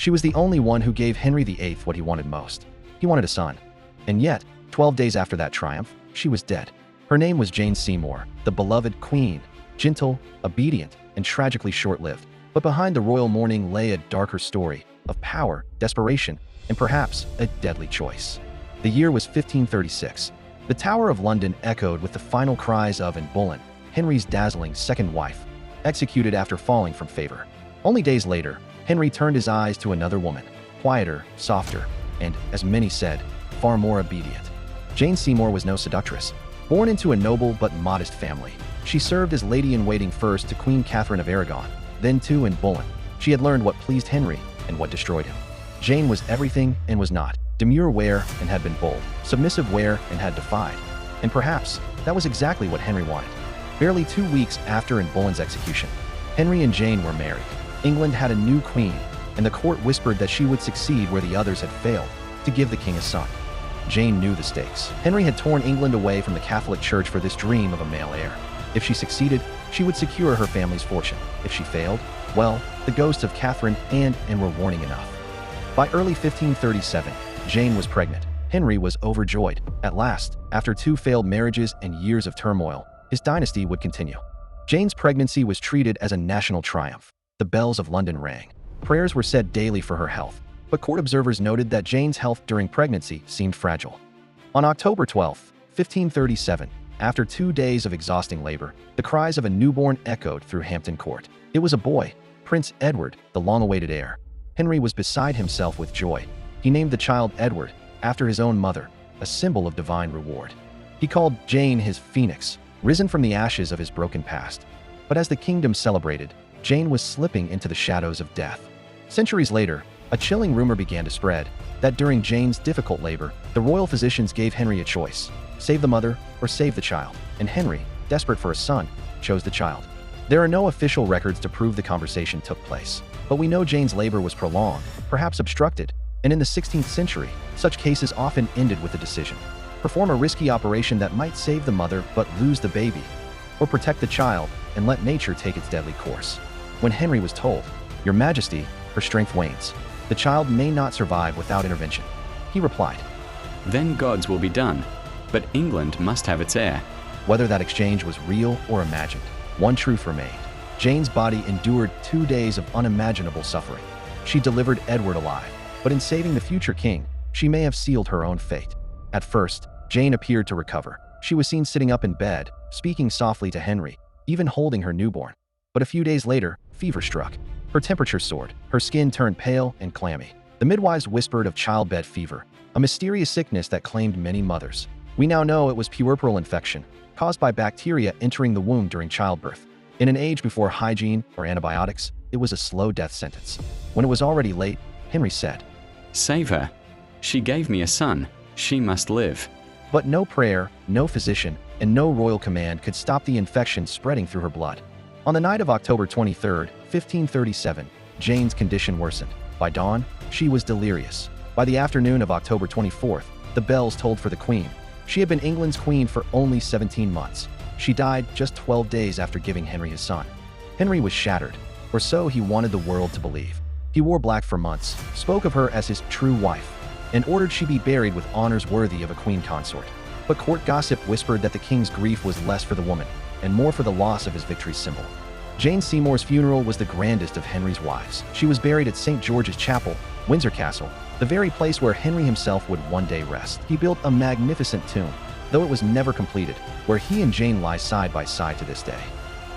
She was the only one who gave Henry VIII what he wanted most. He wanted a son. And yet, 12 days after that triumph, she was dead. Her name was Jane Seymour, the beloved queen, gentle, obedient, and tragically short-lived. But behind the royal mourning lay a darker story of power, desperation, and perhaps a deadly choice. The year was 1536. The Tower of London echoed with the final cries of Anne Boleyn, Henry's dazzling second wife, executed after falling from favor. Only days later, Henry turned his eyes to another woman, quieter, softer, and, as many said, far more obedient. Jane Seymour was no seductress. Born into a noble but modest family, she served as lady-in-waiting first to Queen Catherine of Aragon, then to Anne Boleyn. She had learned what pleased Henry and what destroyed him. Jane was everything and was not, demure where and had been bold, submissive where and had defied. And perhaps that was exactly what Henry wanted. Barely 2 weeks after Anne Boleyn's execution, Henry and Jane were married. England had a new queen, and the court whispered that she would succeed where the others had failed, to give the king a son. Jane knew the stakes. Henry had torn England away from the Catholic Church for this dream of a male heir. If she succeeded, she would secure her family's fortune. If she failed, well, the ghosts of Catherine and Anne were warning enough. By early 1537, Jane was pregnant. Henry was overjoyed. At last, after 2 failed marriages and years of turmoil, his dynasty would continue. Jane's pregnancy was treated as a national triumph. The bells of London rang. Prayers were said daily for her health, but court observers noted that Jane's health during pregnancy seemed fragile. On October 12, 1537, after 2 days of exhausting labor, the cries of a newborn echoed through Hampton Court. It was a boy, Prince Edward, the long-awaited heir. Henry was beside himself with joy. He named the child Edward, after his own mother, a symbol of divine reward. He called Jane his phoenix, risen from the ashes of his broken past. But as the kingdom celebrated, Jane was slipping into the shadows of death. Centuries later, a chilling rumor began to spread that during Jane's difficult labor, the royal physicians gave Henry a choice: save the mother or save the child. And Henry, desperate for a son, chose the child. There are no official records to prove the conversation took place, but we know Jane's labor was prolonged, perhaps obstructed, and in the 16th century, such cases often ended with a decision: perform a risky operation that might save the mother but lose the baby, or protect the child and let nature take its deadly course. When Henry was told, "Your Majesty, her strength wanes. The child may not survive without intervention," he replied, "Then God's will be done, but England must have its heir." Whether that exchange was real or imagined, one truth remained: Jane's body endured 2 days of unimaginable suffering. She delivered Edward alive, but in saving the future king, she may have sealed her own fate. At first, Jane appeared to recover. She was seen sitting up in bed, speaking softly to Henry, even holding her newborn. But a few days later, fever struck. Her temperature soared. Her skin turned pale and clammy. The midwives whispered of childbed fever, a mysterious sickness that claimed many mothers. We now know it was puerperal infection, caused by bacteria entering the womb during childbirth. In an age before hygiene or antibiotics, it was a slow death sentence. When it was already late, Henry said, "Save her. She gave me a son. She must live." But no prayer, no physician, and no royal command could stop the infection spreading through her blood. On the night of October 23, 1537, Jane's condition worsened. By dawn, she was delirious. By the afternoon of October 24th, the bells tolled for the Queen. She had been England's queen for only 17 months. She died just 12 days after giving Henry his son. Henry was shattered, or so he wanted the world to believe. He wore black for months, spoke of her as his true wife, and ordered she be buried with honors worthy of a queen consort. But court gossip whispered that the king's grief was less for the woman, and more for the loss of his victory symbol. Jane Seymour's funeral was the grandest of Henry's wives. She was buried at St. George's Chapel, Windsor Castle, the very place where Henry himself would one day rest. He built a magnificent tomb, though it was never completed, where he and Jane lie side by side to this day.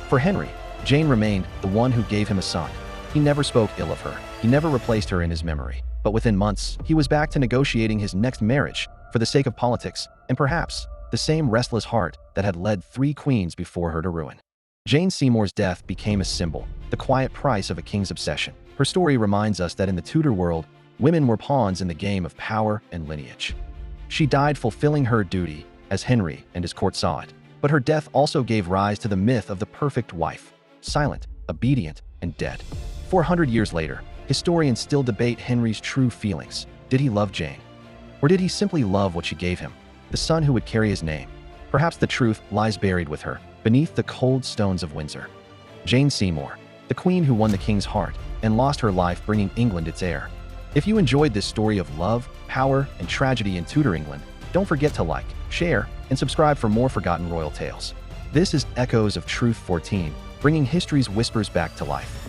For Henry, Jane remained the one who gave him a son. He never spoke ill of her. He never replaced her in his memory. But within months, he was back to negotiating his next marriage for the sake of politics, and perhaps the same restless heart that had led 3 queens before her to ruin. Jane Seymour's death became a symbol, the quiet price of a king's obsession. Her story reminds us that in the Tudor world, women were pawns in the game of power and lineage. She died fulfilling her duty, as Henry and his court saw it. But her death also gave rise to the myth of the perfect wife, silent, obedient, and dead. 400 years later, historians still debate Henry's true feelings. Did he love Jane? Or did he simply love what she gave him, the son who would carry his name? Perhaps the truth lies buried with her, beneath the cold stones of Windsor. Jane Seymour, the queen who won the king's heart, and lost her life bringing England its heir. If you enjoyed this story of love, power, and tragedy in Tudor England, don't forget to like, share, and subscribe for more forgotten royal tales. This is Echoes of Truth 14, bringing history's whispers back to life.